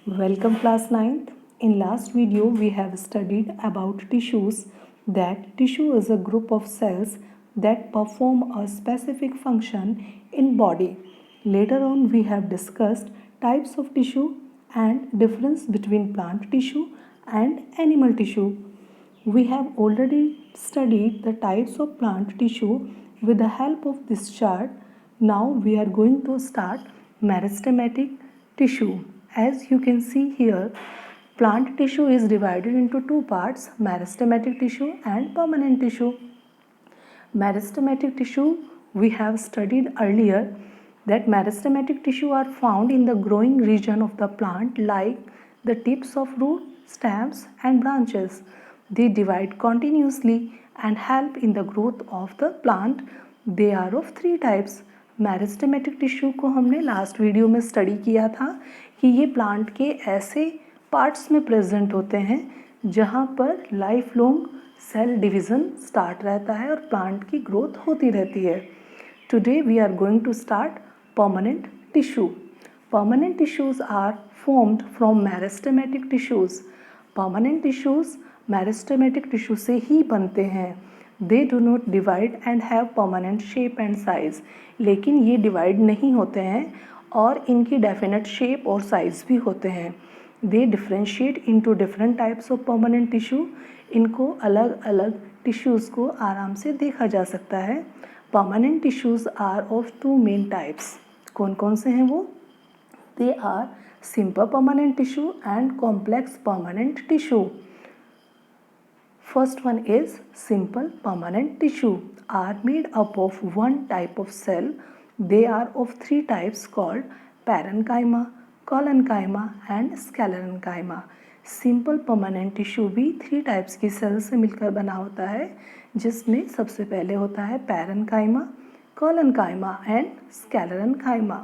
Welcome class 9th. In last video we have studied about tissues. That tissue is a group of cells that perform a specific function in body. Later on we have discussed types of tissue and difference between plant tissue and animal tissue. We have already studied the types of plant tissue with the help of this chart. Now we are going to start meristematic tissue. As you can see here, plant tissue is divided into two parts, meristematic tissue and permanent tissue. Meristematic tissue we have studied earlier that meristematic tissue are found in the growing region of the plant like the tips of root, stems and branches. They divide continuously and help in the growth of the plant. They are of three types. Meristematic tissue को हमने last video में study किया था कि ये plant के ऐसे parts में प्रेजेंट होते हैं जहाँ पर lifelong cell division start रहता है और प्लांट की ग्रोथ होती रहती है. Today we are going to start permanent tissue. Permanent tissues are formed from meristematic tissues. Permanent tissues meristematic tissue से ही बनते हैं. They do not divide and have permanent shape and size. लेकिन ये डिवाइड नहीं होते हैं और इनकी डेफिनेट शेप और साइज़ भी होते हैं. They differentiate into different types of permanent tissue. इनको अलग अलग टिश्यूज़ को आराम से देखा जा सकता है. Permanent tissues are of two main types. कौन कौन से हैं वो? They are simple permanent tissue and complex permanent tissue. First one is simple permanent tissue are made up of one type of cell. They are of three types called parenchyma, collenchyma and sclerenchyma. Simple permanent tissue भी three types की cell से मिलकर बना होता है जिसमें सबसे पहले होता है parenchyma, collenchyma and sclerenchyma.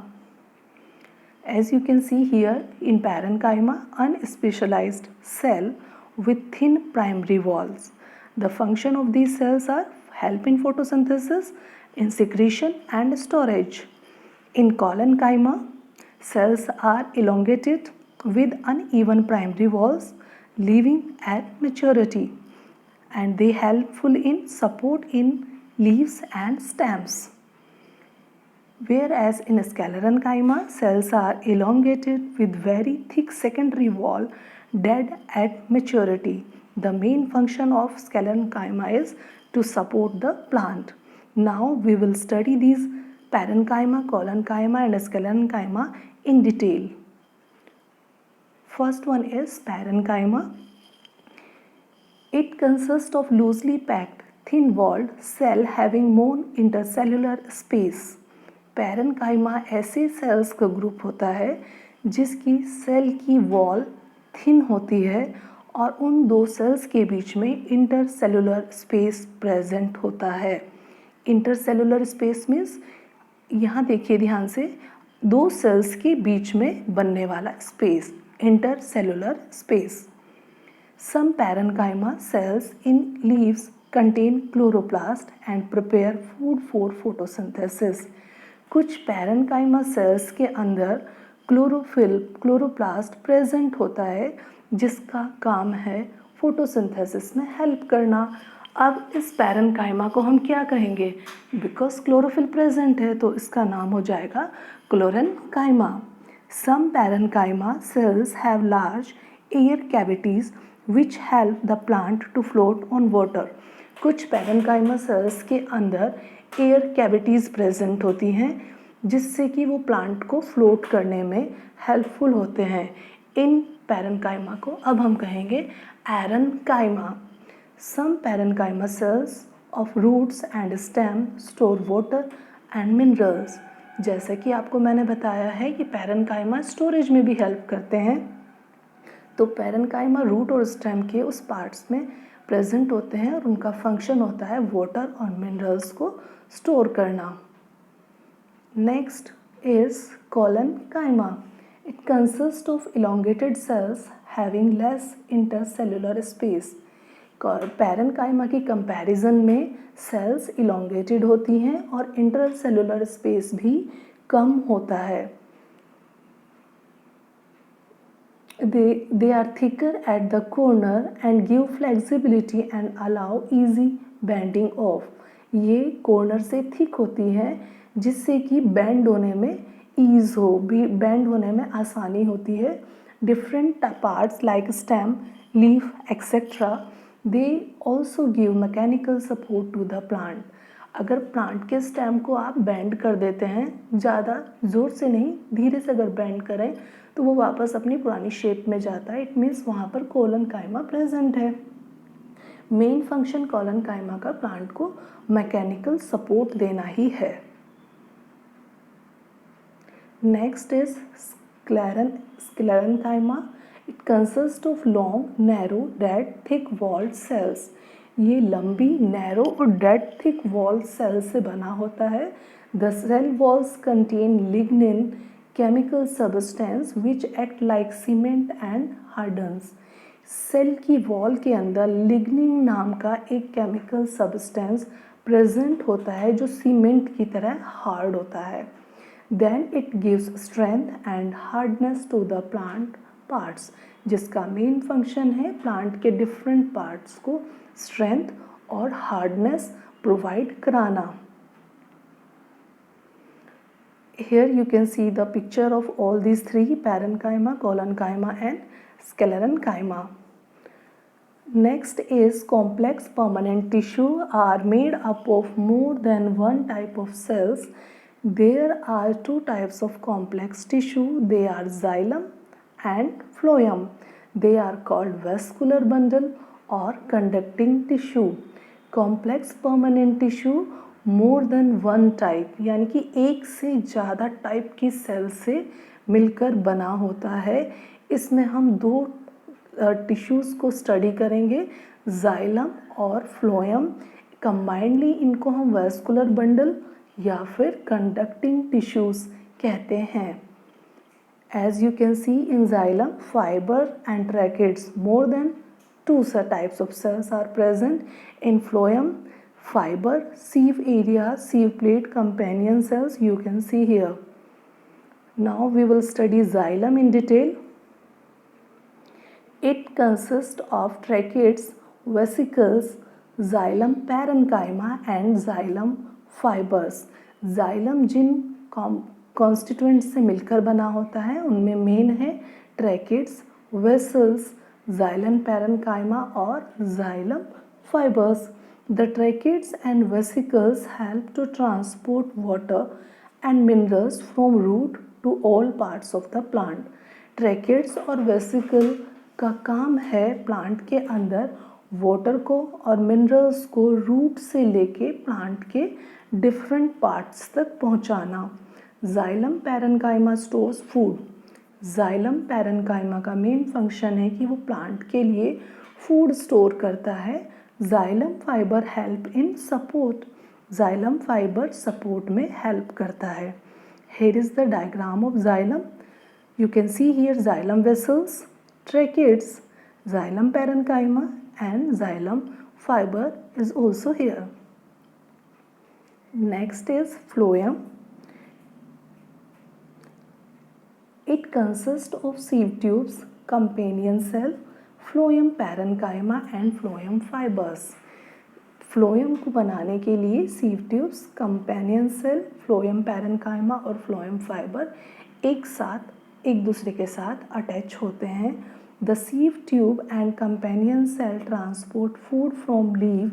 As you can see here, in parenchyma, unspecialized cell with thin primary walls. The function of these cells are help in photosynthesis, in secretion and storage. In collenchyma, cells are elongated with uneven primary walls, leaving at maturity, and they helpful in support in leaves and stems. Whereas in sclerenchyma, cells are elongated with very thick secondary wall dead at maturity. The main function of sclerenchyma is to support the plant. Now we will study these parenchyma, collenchyma and sclerenchyma in detail. First one is parenchyma. It consists of loosely packed, thin-walled cell having more intercellular space. Parenchyma ऐसे sales का group होता है जिसकी cell की wall thin होती है और उन दो सेल्स के बीच में इंटरसेलुलर स्पेस प्रेजेंट होता है. इंटरसेलुलर स्पेस मीन्स यहाँ देखिए ध्यान से, दो सेल्स के बीच में बनने वाला space, intercellular space. Some parenchyma cells in leaves contain chloroplast and prepare food for photosynthesis. कुछ पैरेन्काइमा सेल्स के अंदर क्लोरोप्लास्ट प्रेजेंट होता है जिसका काम है फोटोसिंथेसिस में हेल्प करना. अब इस पैरेन्काइमा को हम क्या कहेंगे? बिकॉज क्लोरोफिल प्रेजेंट है तो इसका नाम हो जाएगा chlorenchyma. Some parenchyma cells have large air cavities which help the plant to float on water. कुछ पैरेन्काइमा सेल्स के अंदर एयर कैविटीज़ प्रेजेंट होती हैं जिससे कि वो प्लांट को फ्लोट करने में हेल्पफुल होते हैं. इन पैरेन्काइमा को अब हम कहेंगे aerenchyma. Some parenchyma cells of roots and stem store water and minerals. जैसा कि आपको मैंने बताया है कि पैरेन्काइमा स्टोरेज में भी हेल्प करते हैं, तो पैरेन्काइमा रूट और स्टेम के उस पार्ट्स में प्रेजेंट होते हैं और उनका फंक्शन होता है वाटर और मिनरल्स को स्टोर करना. Next is collenchyma. It consists of elongated cells having less intercellular space. Parenchyma की कंपैरिजन में सेल्स इलोंगेटेड होती हैं और इंटरसेलुलर स्पेस भी कम होता है. They are thicker at the corner and give flexibility and allow easy bending off. ये corner से थिक होती हैं जिससे कि बेंड होने में ईज हो, बेंड होने में आसानी होती है. Different parts like stem, leaf etcetera, they also give mechanical support to the plant. अगर प्लांट के स्टेम को आप बेंड कर देते हैं, ज़्यादा ज़ोर से नहीं, धीरे से अगर बेंड करें तो वो वापस अपनी पुरानी शेप में जाता है. इट मीन्स वहाँ पर कोलनकाइमा प्रेजेंट है. मेन फंक्शन कोलनकाइमा का प्लांट को मैकेनिकल सपोर्ट देना ही है. Next is sclerenchyma. It consist of long, narrow, dead, thick walled cells. ये लंबी, नैरो और डेड थिक वॉल सेल से बना होता है. The cell walls contain lignin chemical substance which act like cement and hardens. Cell की wall के अंदर लिग्निन नाम का एक केमिकल सब्सटेंस प्रेजेंट होता है जो सीमेंट की तरह हार्ड होता है. Then it gives strength and hardness to the plant parts, जिसका मेन फंक्शन है प्लांट के डिफरेंट पार्ट्स को स्ट्रेंथ और हार्डनेस प्रोवाइड कराना. Here you can see the picture of all these three: parenchyma, collenchyma and sclerenchyma. Next is complex permanent tissue are made up of more than one type of cells. There are two types of complex tissue. They are xylem and phloem. They are called vascular bundle or conducting tissue. Complex permanent tissue more than one type, यानी कि एक से ज़्यादा type की cell से मिलकर बना होता है. इसमें हम दो टिश्यूज़ को स्टडी करेंगे, जाइलम और फ्लोएम. कंबाइंडली इनको हम वैस्कुलर बंडल या फिर कंडक्टिंग टिश्यूज़ कहते हैं. As you can see in xylem fiber and tracheids more than two types of cells are present. In phloem, fiber, sieve area, sieve plate, companion cells you can see here. Now we will study xylem in detail. It consists of tracheids, vesicles, xylem parenchyma and xylem fibers. xylem जिन constituents से मिलकर बना होता है उनमें main है tracheids, vessels, xylem parenchyma और xylem fibers. The tracheids and vesicles help to transport water and minerals from root to all parts of the plant. Tracheids और vesicle का काम है प्लांट के अंदर वाटर को और मिनरल्स को रूट से लेके प्लांट के डिफरेंट पार्ट्स तक पहुंचाना. Xylem parenchyma stores food. Xylem parenchyma का मेन फंक्शन है कि वो प्लांट के लिए फूड स्टोर करता है. Xylem fibre help in support. Xylem fibre support में हेल्प करता है. Here is the diagram of xylem. You can see here xylem vessels, tracheids, xylem parenchyma and xylem fibre is also here. Next is phloem. It consists of sieve tubes, companion cell, phloem parenchyma and phloem fibers. Phloem को बनाने के लिए sieve tubes, companion cell, phloem parenchyma और phloem fiber एक साथ एक दूसरे के साथ अटैच होते हैं. The sieve tube and companion cell transport food from leaf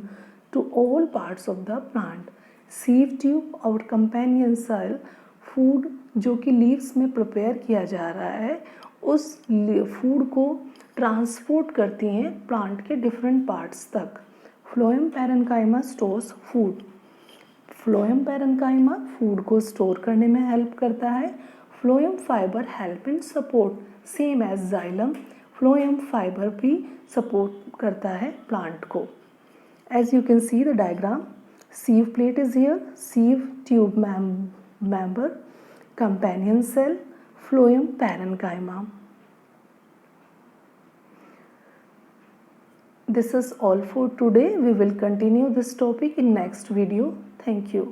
to all parts of the plant. sieve tube और companion cell फूड जो कि लीव्स में प्रिपेयर किया जा रहा है उस फूड को ट्रांसपोर्ट करती हैं प्लांट के डिफरेंट पार्ट्स तक. Phloem parenchyma stores food. Phloem parenchyma food को स्टोर करने में हेल्प करता है. Phloem fiber help in support. Same as xylem, phloem fiber भी सपोर्ट करता है प्लांट को. As you can see the diagram, sieve plate is here, sieve tube member, companion cell, phloem parenchyma. This is all for today. We will continue this topic in next video. Thank you.